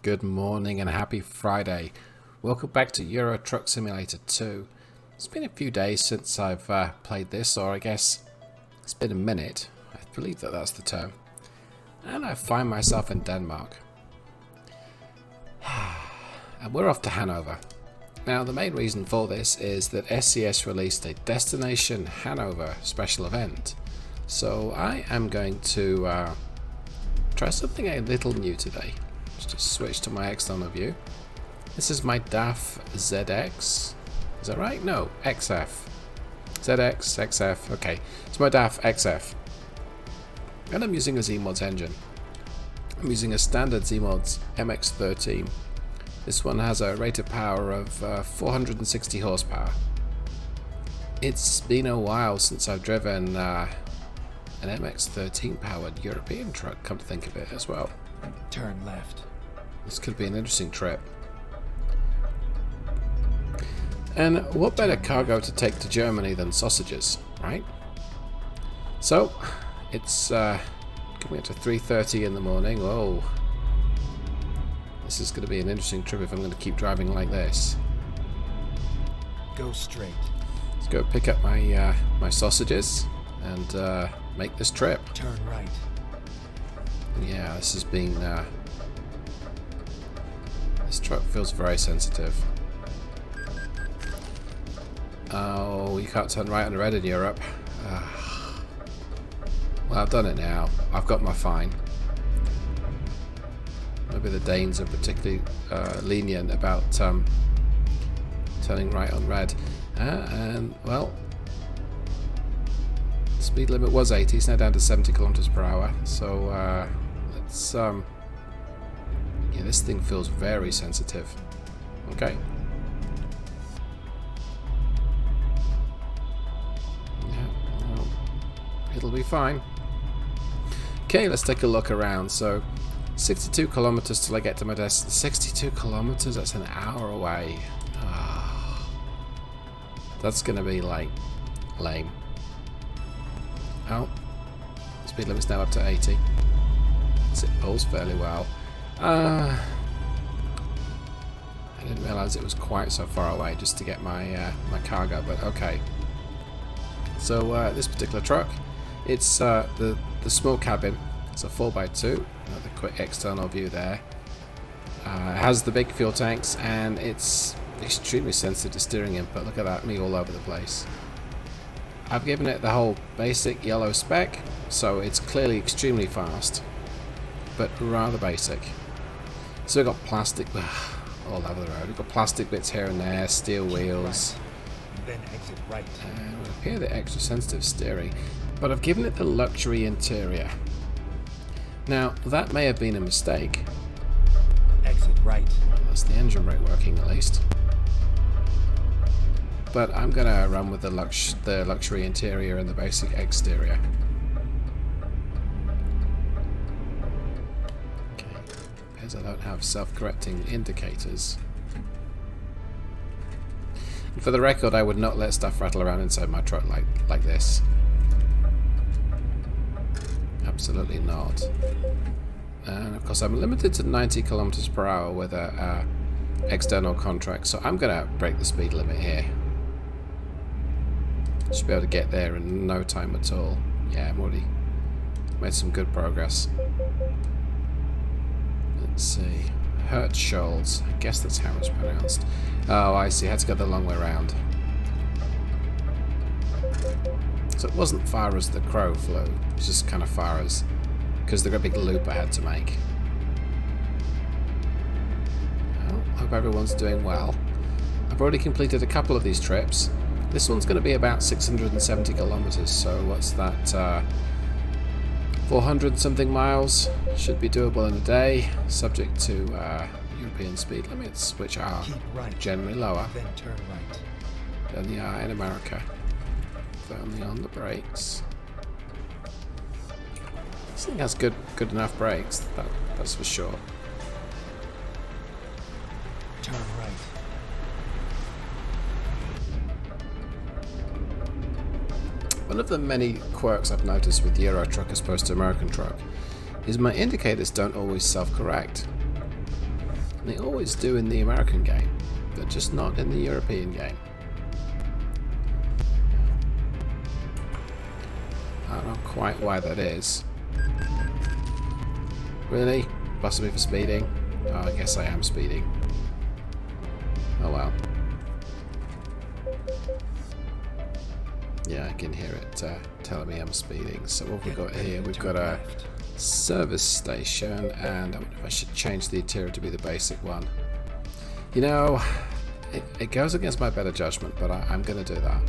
Good morning and happy Friday. Welcome back to Euro Truck Simulator 2. It's been a few days since I've played this, or I guess it's been a minute. I believe that's the term. And I find myself in Denmark. And we're off to Hannover. Now the main reason for this is that SCS released a Destination Hannover special event. So I am going to try something a little new today. Just switch to my external view. This is my DAF ZX. Is that right? No, XF. ZX, XF. Okay, it's my DAF XF. And I'm using a ZMods engine. I'm using a standard ZMods MX-13. This one has a rated power of 460 horsepower. It's been a while since I've driven an MX-13 powered European truck, come to think of it as well. Turn left. This could be an interesting trip. And what better cargo to take to Germany than sausages, right? So, it's coming up to 3:30 in the morning. Oh, this is going to be an interesting trip if I'm going to keep driving like this. Go straight. Let's go pick up my my sausages and make this trip. Turn right. Yeah, this has been... this truck feels very sensitive. Oh, you can't turn right on red in Europe. Well, I've done it now. I've got my fine. Maybe the Danes are particularly lenient about turning right on red. And, well... speed limit was 80, it's now down to 70 kilometers per hour. So let's yeah, this thing feels very sensitive. Okay. Yeah, well, it'll be fine. Okay, let's take a look around. So 62 kilometers till I get to my destination. 62 kilometers, that's an hour away. That's gonna be like lame. Oh, speed limit's now up to 80. It pulls fairly well. I didn't realise it was quite so far away just to get my my cargo, but okay. So this particular truck, it's the small cabin. It's a 4x2. Another quick external view there. It has the big fuel tanks and it's extremely sensitive to steering input. Look at that, me all over the place. I've given it the whole basic yellow spec, so it's clearly extremely fast, but rather basic. So we've got plastic all over the road. We've got plastic bits here and there, steel wheels. Right. Then exit right. And we appear the extra sensitive steering, but I've given it the luxury interior. Now that may have been a mistake. Exit right. Well, that's the engine brake working at least. But I'm going to run with the luxury interior and the basic exterior. Okay, appears I don't have self-correcting indicators. And for the record, I would not let stuff rattle around inside my truck like this. Absolutely not. And of course I'm limited to 90 kilometers per hour with a external contract, so I'm going to break the speed limit here. Should be able to get there in no time at all. Yeah, I'm already made some good progress. Let's see. Hirtscholz. I guess that's how it's pronounced. Oh, I see. I had to go the long way around. So it wasn't far as the crow flew. It was just kind of far as... because the big loop I had to make. Well, hope everyone's doing well. I've already completed a couple of these trips. This one's going to be about 670 kilometers, so what's that, 400 something miles? Should be doable in a day, subject to European speed limits, which are right. generally lower Then turn right. than they are in America. Firmly on the brakes. This thing has good enough brakes, that's for sure. Turn right. One of the many quirks I've noticed with Euro truck as opposed to American truck is my indicators don't always self-correct. They always do in the American game, but just not in the European game. I don't know quite why that is. Really? Busting me for speeding? Oh, I guess I am speeding. Oh well. Yeah, I can hear it telling me I'm speeding. So what we've got here, we've got a service station, and I wonder if I should change the interior to be the basic one. You know, it goes against my better judgment, but I'm going to do that.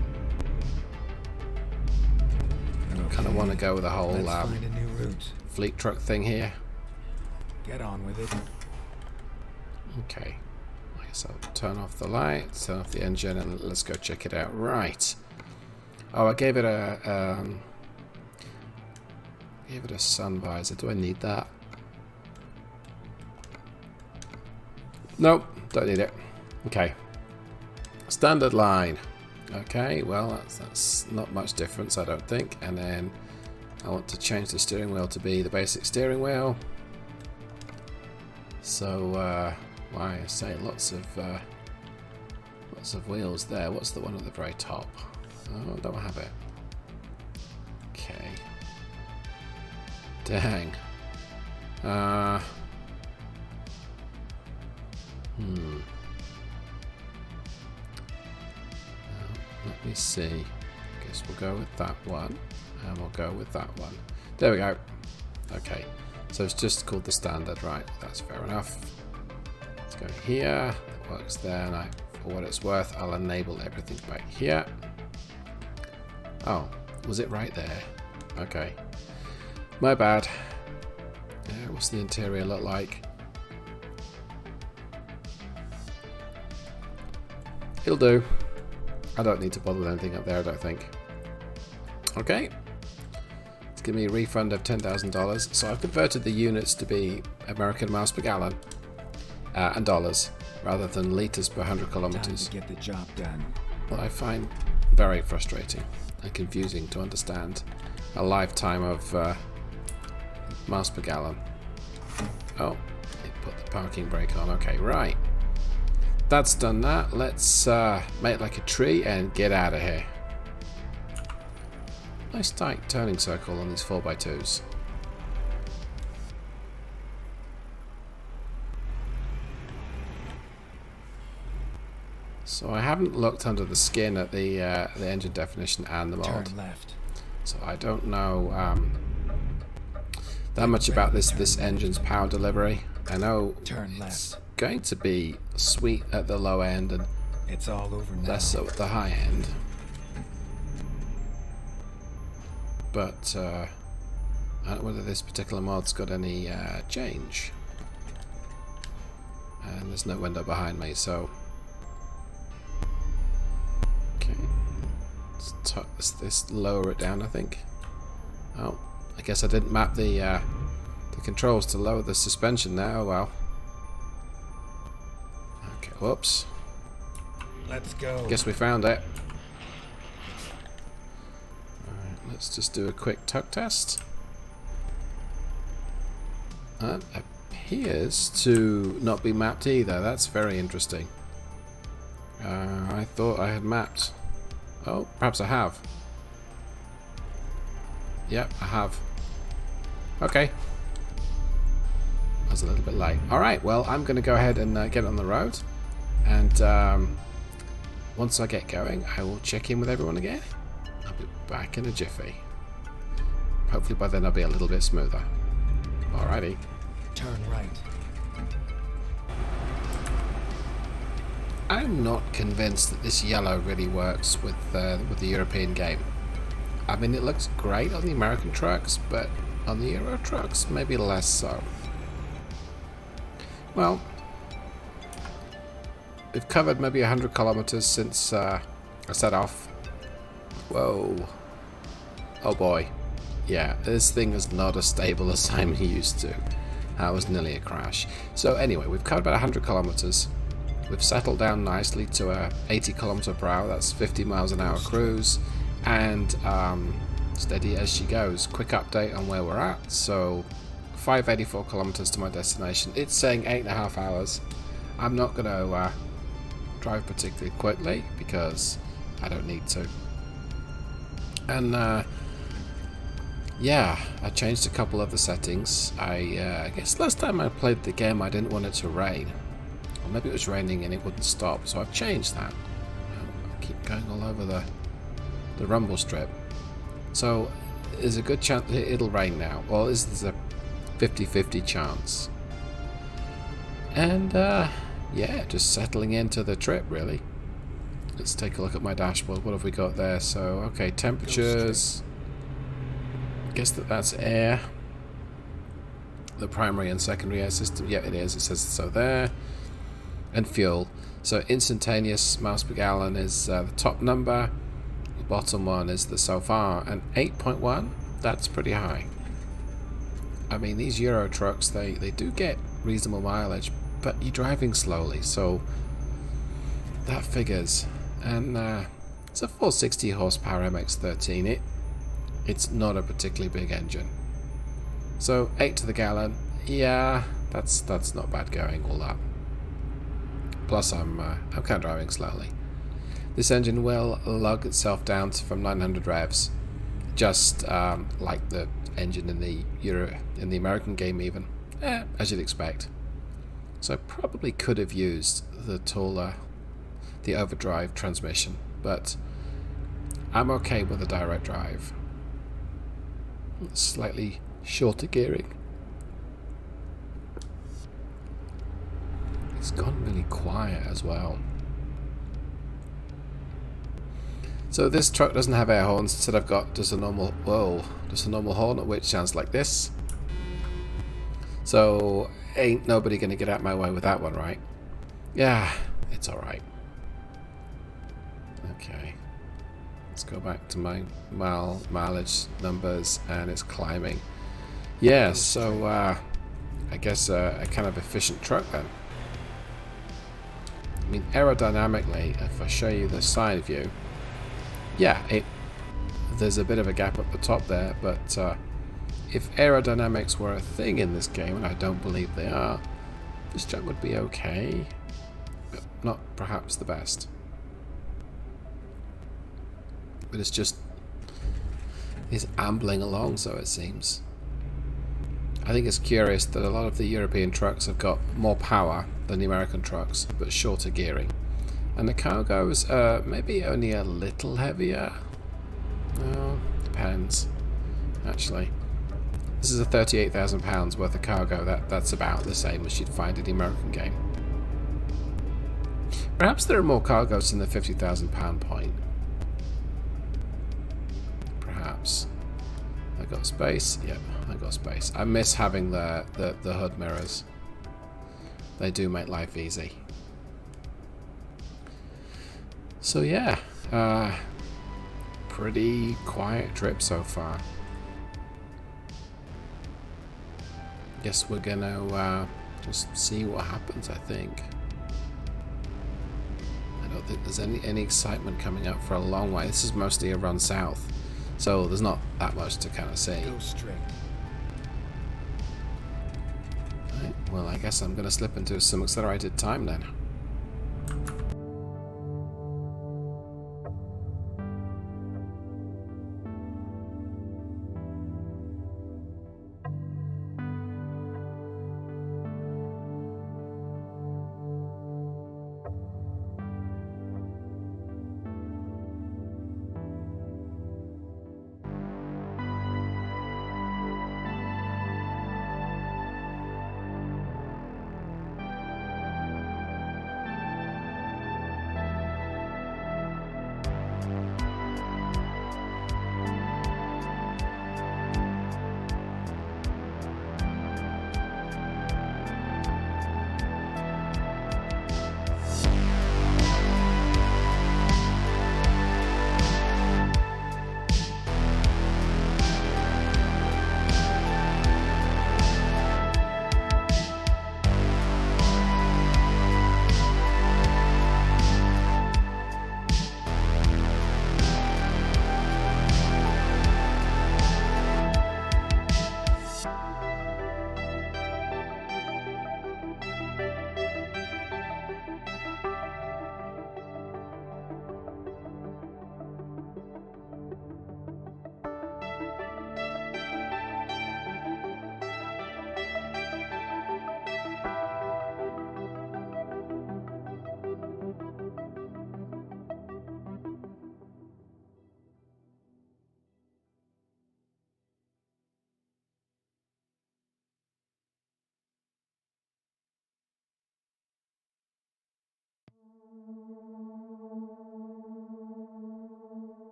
I kind of want to go with the whole fleet truck thing here. Get on with it. Okay. I guess I'll turn off the lights, turn off the engine, and let's go check it out. Right. Oh, I gave it a sun visor. Do I need that? Nope, don't need it. Okay. Standard line. Okay, well that's not much difference, I don't think. And then I want to change the steering wheel to be the basic steering wheel. So why I say lots of wheels there. What's the one at the very top? Oh, don't have it. Okay. Dang. Let me see. Guess we'll go with that one, and we'll go with that one. There we go. Okay. So it's just called the standard, right? That's fair enough. Let's go here. It works there, and for what it's worth, I'll enable everything back here. Oh, was it right there? Okay. My bad. What's the interior look like? It'll do. I don't need to bother with anything up there, I don't think. Okay. It's giving me a refund of $10,000. So I've converted the units to be American miles per gallon and dollars rather than liters per 100 kilometers. Time to get the job done. What I find very frustrating and confusing to understand a lifetime of miles per gallon. Oh, it put the parking brake on. Okay, right. That's done that. Let's make it like a tree and get out of here. Nice tight turning circle on these 4x2s. So I haven't looked under the skin at the engine definition and the mod. Turn left. So I don't know that much about this engine's power delivery. I know Turn it's left. going to be sweet at the low end and It's all over now. less so at the high end. But I don't know whether this particular mod's got any change. And there's no window behind me, so... Okay. Let's lower it down, I think. Oh, I guess I didn't map the controls to lower the suspension there. Oh well. Okay, whoops. Let's go. Guess we found it. Alright, let's just do a quick tuck test. That appears to not be mapped either. That's very interesting. I thought I had mapped. Oh, perhaps I have. Yep, I have. Okay. I was a little bit late. Alright, well, I'm going to go ahead and get on the road. And once I get going, I will check in with everyone again. I'll be back in a jiffy. Hopefully by then I'll be a little bit smoother. Alrighty. Turn right. I'm not convinced that this yellow really works with the European game. I mean, it looks great on the American trucks, but on the Euro trucks, maybe less so. Well, we've covered maybe 100 kilometers since I set off. Whoa. Oh boy. Yeah, this thing is not as stable as I'm used to. That was nearly a crash. So anyway, we've covered about 100 kilometers. We've settled down nicely to a 80 kilometer per hour. That's 50 miles an hour cruise. And steady as she goes. Quick update on where we're at. So 584 kilometers to my destination. It's saying 8.5 hours. I'm not going to drive particularly quickly because I don't need to. And yeah, I changed a couple of the settings. I guess last time I played the game I didn't want it to rain. Or maybe it was raining and it wouldn't stop, so I've changed that. I keep going all over the rumble strip. So there's a good chance it'll rain now. Well, there's a 50-50 chance. And yeah, just settling into the trip really. Let's take a look at my dashboard. What have we got there? So, okay, temperatures. Guess that's air. The primary and secondary air system. Yeah, it is. It says so there. And fuel. So instantaneous miles per gallon is the top number. The bottom one is the so far. And 8.1, that's pretty high. I mean, these Euro trucks, they do get reasonable mileage, but you're driving slowly, so that figures. And it's a 460 horsepower MX-13. It's not a particularly big engine. So 8 to the gallon, yeah, that's not bad going, all that. Plus I'm kind of driving slowly. This engine will lug itself down to from 900 revs, just like the engine in the American game even, as you'd expect. So I probably could have used the overdrive transmission, but I'm okay with the direct drive. Slightly shorter gearing. It's gone really quiet as well. So this truck doesn't have air horns. Instead, I've got just a normal horn, which sounds like this. So ain't nobody gonna get out my way with that one, right? Yeah, it's all right. Okay, let's go back to my mileage numbers, and it's climbing. Yeah, so I guess a kind of efficient truck then. I mean, aerodynamically, if I show you the side view, yeah, there's a bit of a gap at the top there, but if aerodynamics were a thing in this game, and I don't believe they are, this truck would be okay, but not perhaps the best. But it's ambling along, so it seems. I think it's curious that a lot of the European trucks have got more power than the American trucks, but shorter gearing. And the cargo's maybe only a little heavier. Oh, depends. Actually, this is a 38,000 pounds worth of cargo. That's about the same as you'd find in the American game. Perhaps there are more cargoes in the 50,000 pound point. Perhaps. I got space. Yep, I got space. I miss having the hood mirrors. They do make life easy. So yeah, pretty quiet trip so far. Guess we're gonna just see what happens, I think. I don't think there's any excitement coming up for a long way. This is mostly a run south, so there's not that much to kind of see. Go straight. Right, well, I guess I'm gonna slip into some accelerated time then.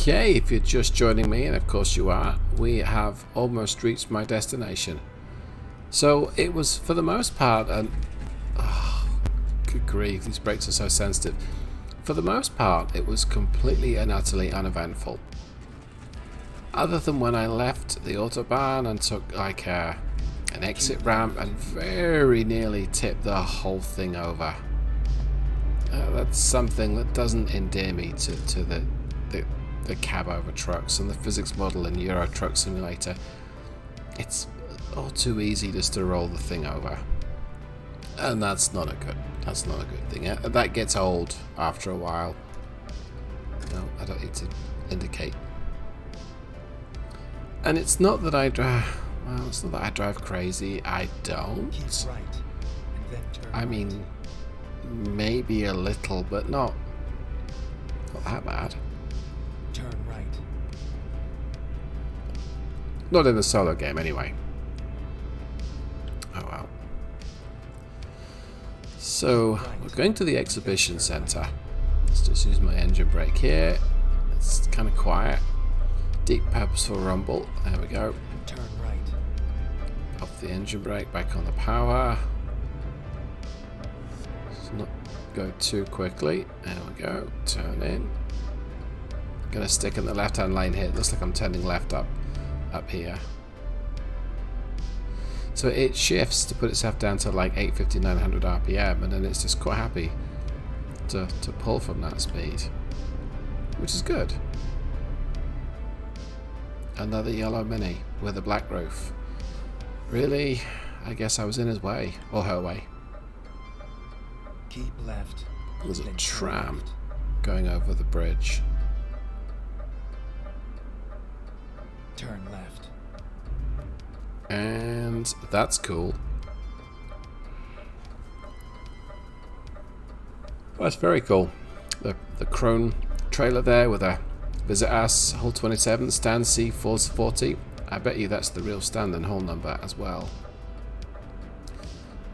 Okay, if you're just joining me, and of course you are, we have almost reached my destination. So it was, for the most part, and good grief, these brakes are so sensitive. For the most part, it was completely and utterly uneventful. Other than when I left the autobahn and took like an exit ramp and very nearly tipped the whole thing over. That's something that doesn't endear me to the cabover trucks and the physics model in Euro Truck Simulator. It's all too easy just to roll the thing over, and that's not a good thing. That gets old after a while. No, I don't need to indicate. And it's not that I drive. Well, it's not that I drive crazy. I don't. Keep right, and then turn I mean, maybe a little, but not that bad. turn right. Not in the solo game, anyway. Oh well. So, we're going to the exhibition centre. Let's just use my engine brake here. It's kind of quiet. Deep purposeful rumble. There we go. Turn right. Off the engine brake, back on the power. Let's not go too quickly. There we go. Turn in. I'm going to stick in the left-hand lane here. It looks like I'm turning left up here. So it shifts to put itself down to like 850, 900 RPM, and then it's just quite happy to pull from that speed, which is good. Another yellow Mini with a black roof. Really? I guess I was in his way, or her way. Keep left. There's a then turn tram left. going over the bridge. Turn left. And that's cool. That's very cool. The Krone trailer there with a Visit Us, Hull 27, stand C440. I bet you that's the real stand and hull number as well.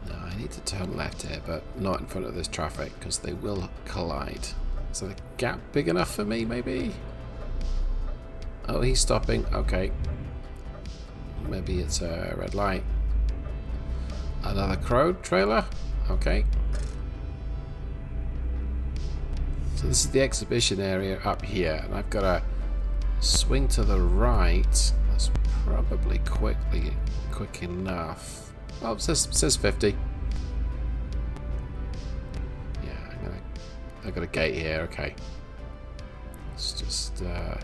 No, I need to turn left here, but not in front of this traffic because they will collide. Is that a gap big enough for me, maybe? Oh, he's stopping. Okay. Maybe it's a red light. Another Krone trailer. Okay. So this is the exhibition area up here, and I've got to swing to the right. That's probably quick enough. Oh, it says 50. Yeah, I've got a gate here. Okay. Let's just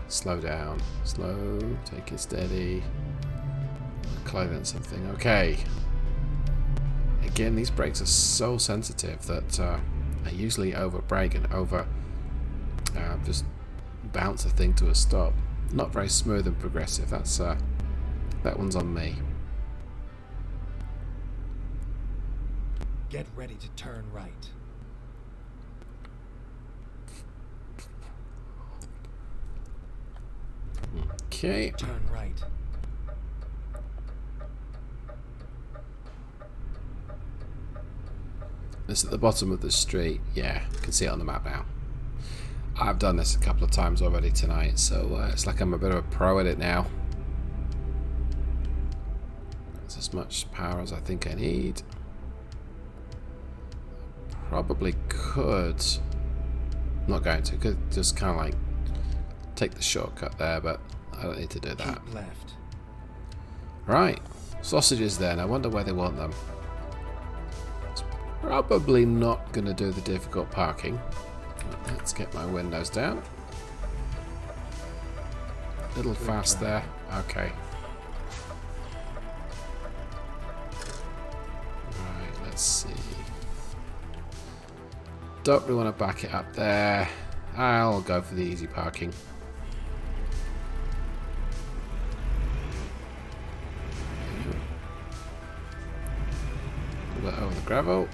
slow down. Slow. Take it steady. Collide on something. Okay. Again, these brakes are so sensitive that I usually over brake and over just bounce the thing to a stop. Not very smooth and progressive. That's that one's on me. Get ready to turn right. Okay. Turn right. It's at the bottom of the street. Yeah, you can see it on the map now. I've done this a couple of times already tonight, so it's like I'm a bit of a pro at it now. That's as much power as I think I need. Probably could. Not going to. Could just kind of like take the shortcut there, but I don't need to do that. Keep left. Right. Sausages then. I wonder where they want them. Probably not going to do the difficult parking. Let's get my windows down. A little fast there. Okay. Right, let's see. Don't really want to back it up there. I'll go for the easy parking. A bit over the gravel.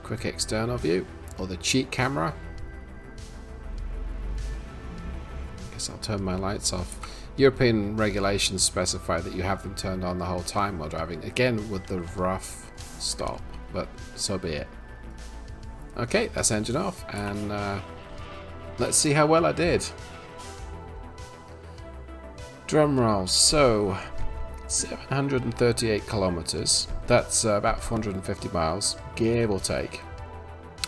Quick external view, or the cheat camera. I guess I'll turn my lights off. European regulations specify that you have them turned on the whole time while driving. Again with the rough stop, but so be it. Okay, that's engine off, and let's see how well I did. Drum roll. So 738 kilometers. That's about 450 miles, give or take.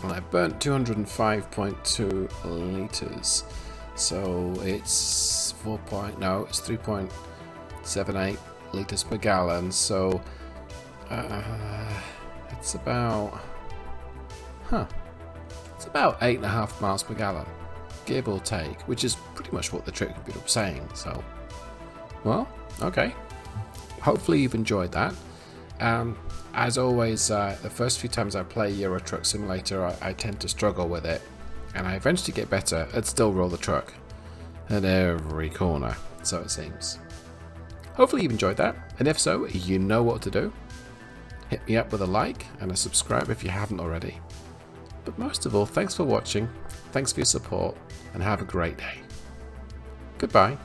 And I burnt 205.2 liters. So it's 3.78 liters per gallon. So it's about it's about 8.5 miles per gallon, give or take, which is pretty much what the trick computer was saying. So, well, okay. Hopefully you've enjoyed that. As always, the first few times I play Euro Truck Simulator, I tend to struggle with it, and I eventually get better at still roll the truck at every corner, so it seems. Hopefully you've enjoyed that, and if so, you know what to do. Hit me up with a like and a subscribe if you haven't already. But most of all, thanks for watching, thanks for your support, and have a great day. Goodbye.